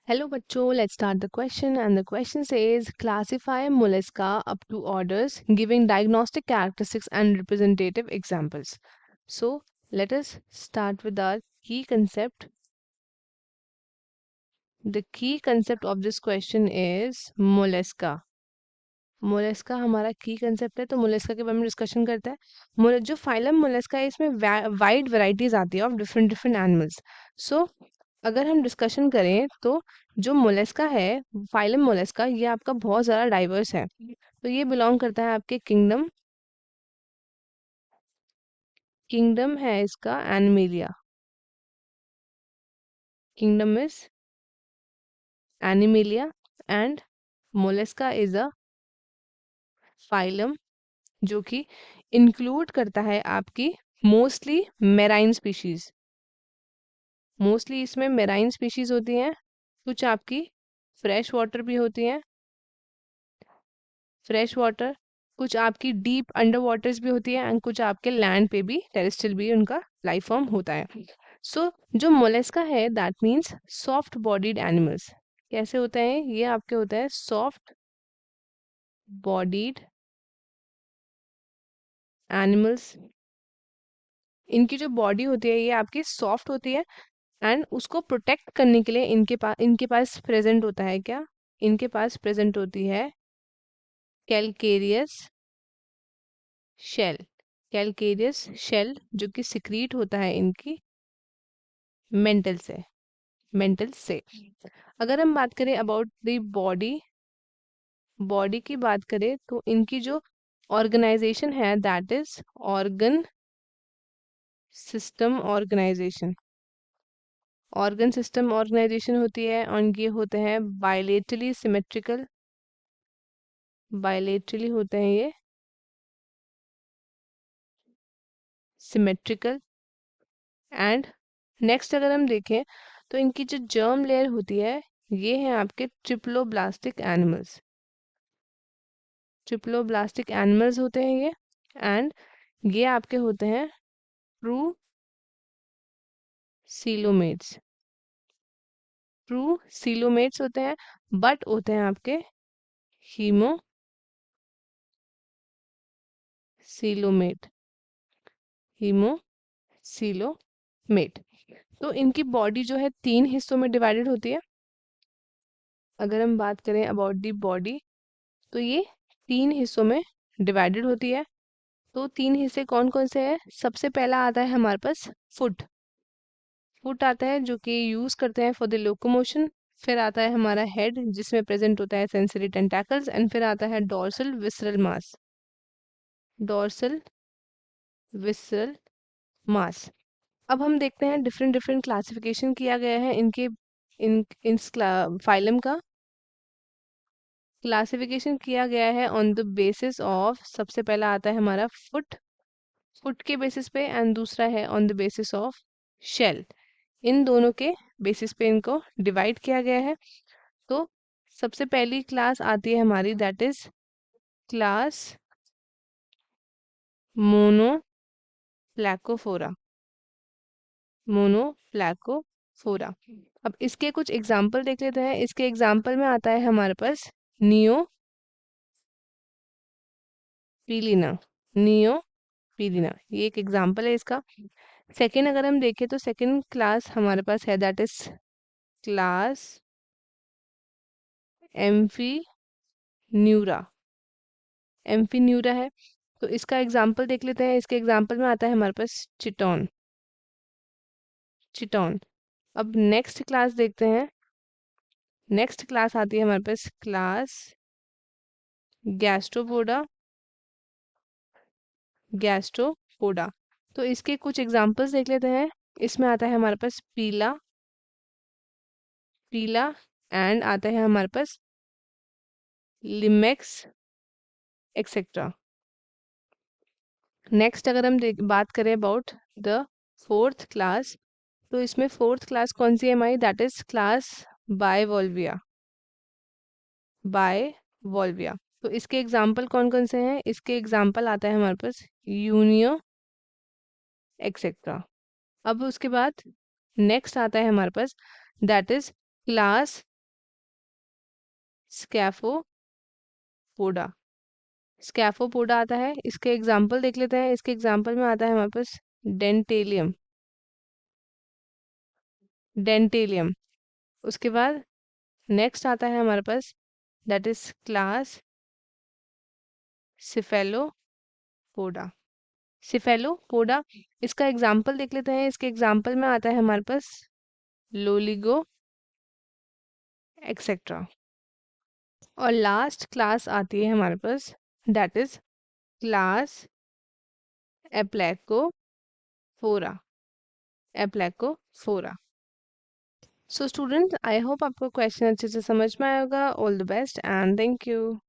Hello bachcho, let's start the question and the question says classify mollusca up to orders giving diagnostic characteristics and representative examples. So let us start with our key concept. The key concept of this question is mollusca. Mollusca हमारा की concept है तो Mollusca के बारे में discussion करते हैं जो फाइलम मोलस्का है इसमें वाइड वैरायटीज आती है of different different animals so अगर हम डिस्कशन करें तो जो मोलस्का है फाइलम मोलस्का ये आपका बहुत ज़्यादा डाइवर्स है तो ये बिलोंग करता है आपके किंगडम है इसका animalia kingdom is animalia and Mollusca is a phylum जो कि इंक्लूड करता है आपकी मोस्टली मेराइन स्पीशीज मोस्टली इसमें मेराइन स्पीशीज होती हैं कुछ आपकी फ्रेश वाटर भी होती हैं फ्रेश वाटर कुछ आपकी डीप अंडर वाटर्स भी होती है एंड कुछ आपके लैंड पे भी टेरेस्ट्रियल भी उनका लाइफ फॉर्म होता है सो जो मोलस्का है that means soft bodied animals कैसे होते हैं ये आपके होता है सॉफ्ट बॉडीड एनिमल्स इनकी जो बॉडी होती है ये आपकी सॉफ्ट होती है एंड उसको प्रोटेक्ट करने के लिए इनके पास प्रेजेंट होता है क्या इनके पास प्रेजेंट होती है कैलकेरियस शेल कैलकेरियस शेल जो कि सिक्रीट होता है इनकी मेंटल से अगर हम बात करें अबाउट द बॉडी की बात करें तो इनकी जो ऑर्गेनाइजेशन है that is organ system organisation होती है और ये होते हैं बायलेटरली होते हैं ये सिमेट्रिकल एंड नेक्स्ट अगर हम देखें तो इनकी जो जर्म लेयर होती है ये है आपके ट्रिप्लोब्लास्टिक एनिमल्स होते हैं ये एंड ये आपके होते हैं ट्रू सीलोमेट्स होते हैं बट होते हैं आपके हीमोसीलोमेट तो इनकी बॉडी जो है 3 हिस्सों में डिवाइडेड होती है अगर हम बात करें अबाउट दी बॉडी तो ये 3 हिस्सों में डिवाइडेड होती है तो 3 हिस्से कौन कौन से हैं सबसे पहला आता है हमारे पास फुट आता है जो कि यूज करते हैं फॉर द लोकोमोशन फिर आता है हमारा हेड जिसमें प्रेजेंट होता है सेंसरी टेंटाकल्स एंड फिर आता है डॉर्सल विसरल मास अब हम देखते हैं डिफरेंट डिफरेंट क्लासिफिकेशन किया गया है इस फाइलम का क्लासिफिकेशन किया गया है ऑन द बेसिस ऑफ सबसे पहला आता है हमारा फुट के बेसिस पे एंड दूसरा है on the basis of shell इन दोनों के बेसिस पे इनको डिवाइड किया गया है तो सबसे पहली क्लास आती है हमारी दैट इज क्लास मोनोफ्लैकोफोरा अब इसके कुछ एग्जाम्पल देख लेते हैं इसके एग्जाम्पल में आता है हमारे पास नियोपीलिना ये एक एग्जाम्पल है इसका सेकंड अगर हम देखें तो सेकंड क्लास हमारे पास है दैट इज क्लास एम्फीन्यूरा है तो इसका एग्जाम्पल देख लेते हैं इसके एग्जाम्पल में आता है हमारे पास चिटॉन अब नेक्स्ट क्लास देखते हैं नेक्स्ट क्लास आती है हमारे पास क्लास गैस्ट्रोपोडा तो इसके कुछ एग्जाम्पल्स देख लेते हैं इसमें आता है हमारे पास पीला एंड आता है हमारे पास लिमेक्स एक्सेट्रा नेक्स्ट अगर हम बात करें अबाउट द फोर्थ क्लास तो इसमें फोर्थ क्लास कौन सी है हमारी दैट इज क्लास बायवॉल्विया तो इसके एग्जाम्पल कौन कौन से हैं इसके एग्जाम्पल आता है हमारे पास यूनियो एक्सेट्रा अब उसके बाद नेक्स्ट आता है हमारे पास दैट इज क्लास स्कैफोपोडा। स्कैफोपोडा आता है, इसके एग्जाम्पल देख लेते हैं। इसके एग्जाम्पल में आता है हमारे पास डेंटेलियम। डेंटेलियम। उसके बाद नेक्स्ट आता है हमारे पास, that is class cephalopoda. Cephalopoda, इसका एग्जाम्पल देख लेते हैं। इसके एग्जाम्पल में आता है हमारे पास लोलिगो एक्सेट्रा। और लास्ट क्लास आती है हमारे पास, that is class Aplacophora. Aplacophora. So students, I hope आपको क्वेश्चन अच्छे से समझ में आएगा। All the best and thank you.